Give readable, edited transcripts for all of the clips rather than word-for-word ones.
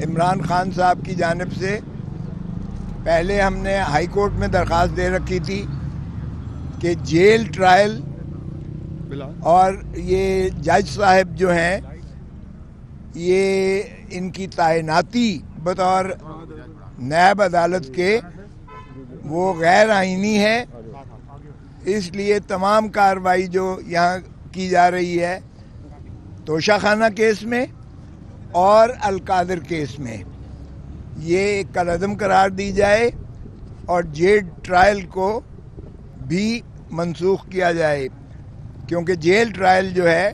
عمران خان صاحب کی جانب سے پہلے ہم نے ہائی کورٹ میں درخواست دے رکھی تھی کہ جیل ٹرائل اور یہ جج صاحب جو ہیں یہ ان کی تعیناتی بطور نیب عدالت کے وہ غیر آئینی ہے، اس لیے تمام کارروائی جو یہاں کی جا رہی ہے توشہ خانہ کیس میں اور القادر کیس میں یہ کالعدم قرار دی جائے اور جیل ٹرائل کو بھی منسوخ کیا جائے، کیونکہ جیل ٹرائل جو ہے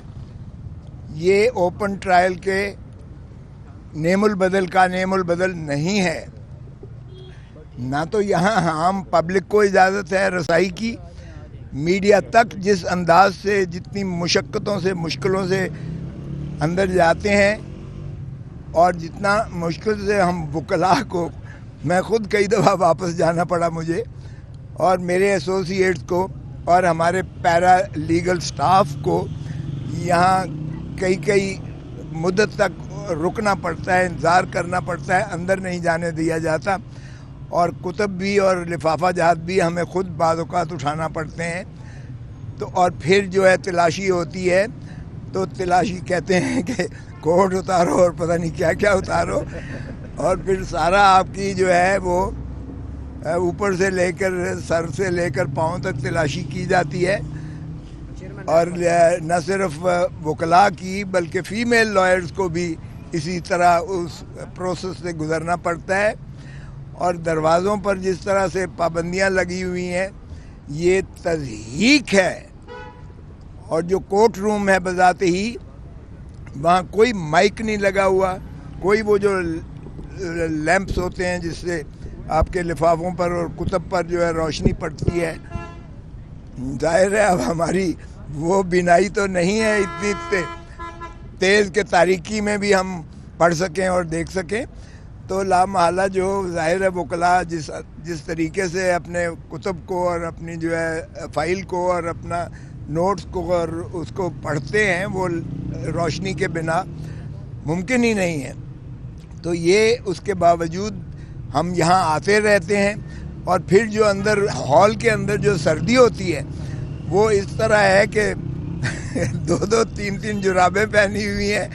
یہ اوپن ٹرائل کے نیم البدل کا نیم البدل نہیں ہے۔ نہ تو یہاں عام پبلک کو اجازت ہے رسائی کی، میڈیا تک جس انداز سے جتنی مشقتوں سے مشکلوں سے اندر جاتے ہیں اور جتنا مشکل سے ہم وکلاء کو، میں خود کئی دفعہ واپس جانا پڑا مجھے اور میرے ایسوسیٹس کو اور ہمارے پیرا لیگل سٹاف کو یہاں کئی مدت تک رکنا پڑتا ہے، انتظار کرنا پڑتا ہے، اندر نہیں جانے دیا جاتا، اور کتب بھی اور لفافہ جات بھی ہمیں خود بعض اوقات اٹھانا پڑتے ہیں۔ تو اور پھر جو ہے تلاشی ہوتی ہے، تو تلاشی کہتے ہیں کہ کوٹ اتارو اور پتہ نہیں کیا کیا اتارو، اور پھر سارا آپ کی جو ہے وہ اوپر سے لے کر سر سے لے کر پاؤں تک تلاشی کی جاتی ہے، اور نہ صرف وکلاء کی بلکہ فیمیل لائرز کو بھی اسی طرح اس پروسیس سے گزرنا پڑتا ہے، اور دروازوں پر جس طرح سے پابندیاں لگی ہوئی ہیں یہ تضحیک ہے۔ اور جو کورٹ روم ہے بذات ہی وہاں کوئی مائک نہیں لگا ہوا، کوئی وہ جو لیمپس ہوتے ہیں جس سے آپ کے لفافوں پر اور کتب پر جو ہے روشنی پڑتی ہے، ظاہر ہے اب ہماری وہ بینائی تو نہیں ہے اتنی تیز کہ تاریکی میں بھی ہم پڑھ سکیں اور دیکھ سکیں، تو لامحالہ جو ظاہر ہے وکلاء جس طریقے سے اپنے کتب کو اور اپنی جو ہے فائل کو اور اپنا نوٹس کو اور اس کو پڑھتے ہیں وہ روشنی کے بنا ممکن ہی نہیں ہے۔ تو یہ اس کے باوجود ہم یہاں آتے رہتے ہیں، اور پھر جو اندر ہال کے اندر جو سردی ہوتی ہے وہ اس طرح ہے کہ دو تین جرابیں پہنی ہوئی ہیں،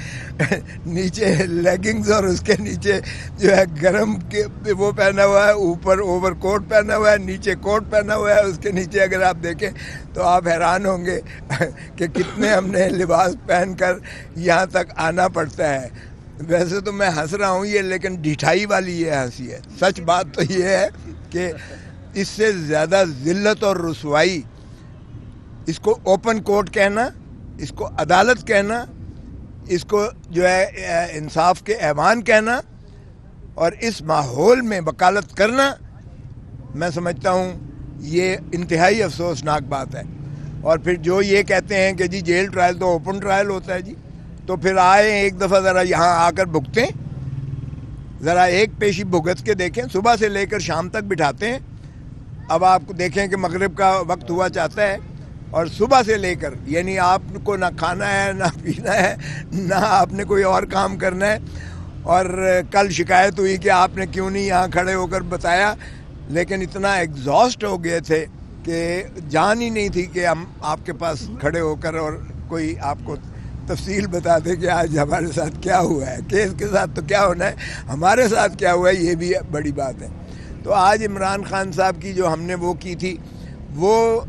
نیچے لیگنگز اور اس کے نیچے جو ہے گرم کے وہ پہنا ہوا ہے، اوپر اوور کوٹ پہنا ہوا ہے، نیچے کوٹ پہنا ہوا ہے، اس کے نیچے اگر آپ دیکھیں تو آپ حیران ہوں گے کہ کتنے ہم نے لباس پہن کر یہاں تک آنا پڑتا ہے۔ ویسے تو میں ہنس رہا ہوں یہ، لیکن ڈھٹائی والی یہ ہنسی ہے۔ سچ بات تو یہ ہے کہ اس سے زیادہ ذلت اور رسوائی، اس کو اوپن کورٹ کہنا، اس کو عدالت کہنا، اس کو جو ہے انصاف کے ایوان کہنا، اور اس ماحول میں وکالت کرنا، میں سمجھتا ہوں یہ انتہائی افسوسناک بات ہے۔ اور پھر جو یہ کہتے ہیں کہ جی جیل ٹرائل تو اوپن ٹرائل ہوتا ہے، جی تو پھر آئے ایک دفعہ ذرا یہاں آ کر بھگتیں، ذرا ایک پیشی بھگت کے دیکھیں، صبح سے لے کر شام تک بٹھاتے ہیں۔ اب آپ کو دیکھیں کہ مغرب کا وقت ہوا چاہتا ہے، اور صبح سے لے کر یعنی آپ کو نہ کھانا ہے نہ پینا ہے نہ آپ نے کوئی اور کام کرنا ہے، اور کل شکایت ہوئی کہ آپ نے کیوں نہیں یہاں کھڑے ہو کر بتایا، لیکن اتنا ایگزاسٹ ہو گئے تھے کہ جان ہی نہیں تھی کہ ہم آپ کے پاس کھڑے ہو کر اور کوئی آپ کو تفصیل بتا دے کہ آج ہمارے ساتھ کیا ہوا ہے۔ کیس کے ساتھ تو کیا ہونا ہے، ہمارے ساتھ کیا ہوا ہے یہ بھی بڑی بات ہے۔ تو آج عمران خان صاحب کی جو ہم نے وہ کی تھی، وہ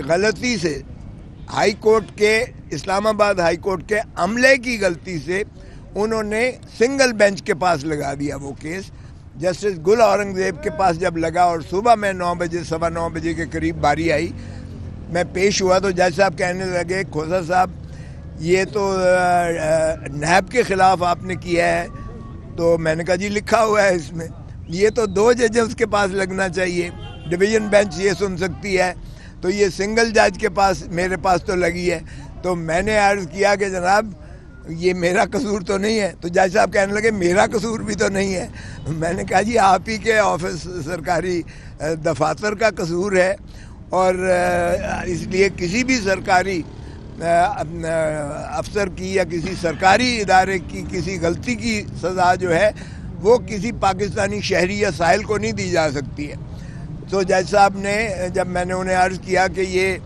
غلطی سے ہائی کورٹ کے، اسلام آباد ہائی کورٹ کے عملے کی غلطی سے انہوں نے سنگل بینچ کے پاس لگا دیا وہ کیس۔ جسٹس گل اورنگزیب کے پاس جب لگا اور صبح میں 9 بجے 9:15 بجے کے قریب باری آئی، میں پیش ہوا تو جج صاحب کہنے لگے کھوسا صاحب یہ تو نیب کے خلاف آپ نے کیا ہے۔ تو میں نے کہا جی لکھا ہوا ہے اس میں، یہ تو 2 ججز کے پاس لگنا چاہیے، ڈویژن بینچ یہ سن سکتی ہے، تو یہ سنگل جج کے پاس میرے پاس تو لگی ہے۔ تو میں نے عرض کیا کہ جناب یہ میرا قصور تو نہیں ہے، تو جج صاحب کہنے لگے میرا قصور بھی تو نہیں ہے۔ میں نے کہا جی آپ ہی کے آفس سرکاری دفاتر کا قصور ہے، اور اس لیے کسی بھی سرکاری افسر کی یا کسی سرکاری ادارے کی کسی غلطی کی سزا جو ہے وہ کسی پاکستانی شہری یا سائل کو نہیں دی جا سکتی ہے. تو جج صاحب نے جب میں نے انہیں عرض کیا کہ یہ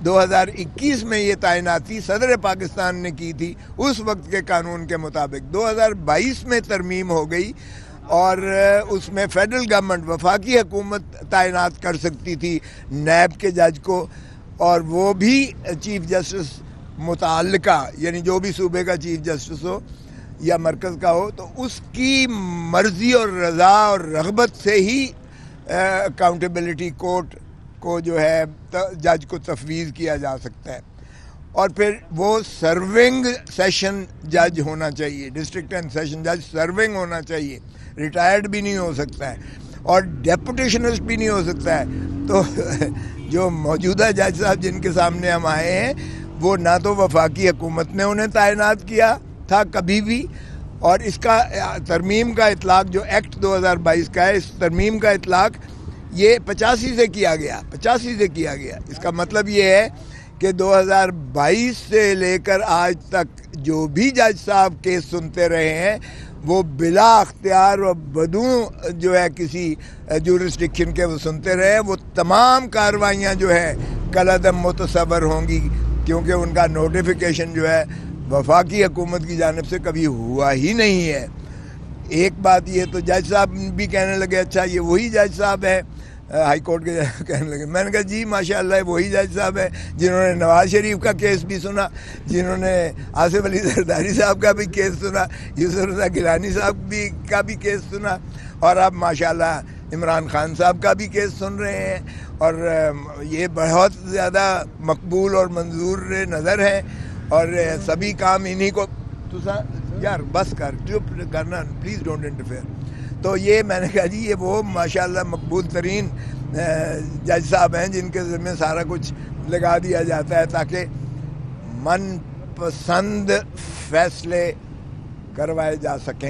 2021 میں یہ تعیناتی صدر پاکستان نے کی تھی اس وقت کے قانون کے مطابق، 2022 میں ترمیم ہو گئی اور اس میں فیڈرل گورنمنٹ وفاقی حکومت تعینات کر سکتی تھی نیب کے جج کو، اور وہ بھی چیف جسٹس متعلقہ یعنی جو بھی صوبے کا چیف جسٹس ہو یا مرکز کا ہو، تو اس کی مرضی اور رضا اور رغبت سے ہی اکاؤنٹیبلٹی کورٹ کو جو ہے جج کو تفویض کیا جا سکتا ہے. اور پھر وہ سرونگ سیشن جج ہونا چاہیے، ڈسٹرکٹ اینڈ سیشن جج سرونگ ہونا چاہیے، ریٹائرڈ بھی نہیں ہو سکتا ہے اور ڈیپوٹیشنسٹ بھی نہیں ہو سکتا ہے. تو جو موجودہ جج صاحب جن کے سامنے ہم آئے ہیں وہ نہ تو وفاقی حکومت نے انہیں تعینات کیا تھا کبھی بھی، اور اس کا ترمیم کا اطلاق جو ایکٹ 2022 کا ہے، اس ترمیم کا اطلاق یہ 85 سے کیا گیا. اس کا مطلب یہ ہے کہ 2022 سے لے کر آج تک جو بھی جج صاحب کیس سنتے رہے ہیں وہ بلا اختیار و بدون جو ہے کسی جورسڈکشن کے وہ سنتے رہے. وہ تمام کارروائیاں جو ہے کالعدم متصور ہوں گی، کیونکہ ان کا نوٹیفیکیشن جو ہے وفاقی حکومت کی جانب سے کبھی ہوا ہی نہیں ہے. ایک بات یہ تو جج صاحب بھی کہنے لگے اچھا یہ وہی جج صاحب ہے ہائی کورٹ کے کہنے لگے. میں نے کہا جی ماشاءاللہ وہی جج صاحب ہے جنہوں نے نواز شریف کا کیس بھی سنا، جنہوں نے آصف علی زرداری صاحب کا بھی کیس سنا، یوسف رضا گیلانی صاحب کا بھی کیس سنا، اور اب ماشاءاللہ عمران خان صاحب کا بھی کیس سن رہے ہیں. اور یہ بہت زیادہ مقبول اور منظور نظر ہے، اور سبھی کام انہی کو یار بس کر چپ کرنا پلیز ڈونٹ انٹرفیئر. تو یہ میں نے کہا جی یہ وہ ماشاءاللہ مقبول ترین جج صاحب ہیں جن کے ذمہ سارا کچھ لگا دیا جاتا ہے تاکہ من پسند فیصلے کروائے جا سکیں.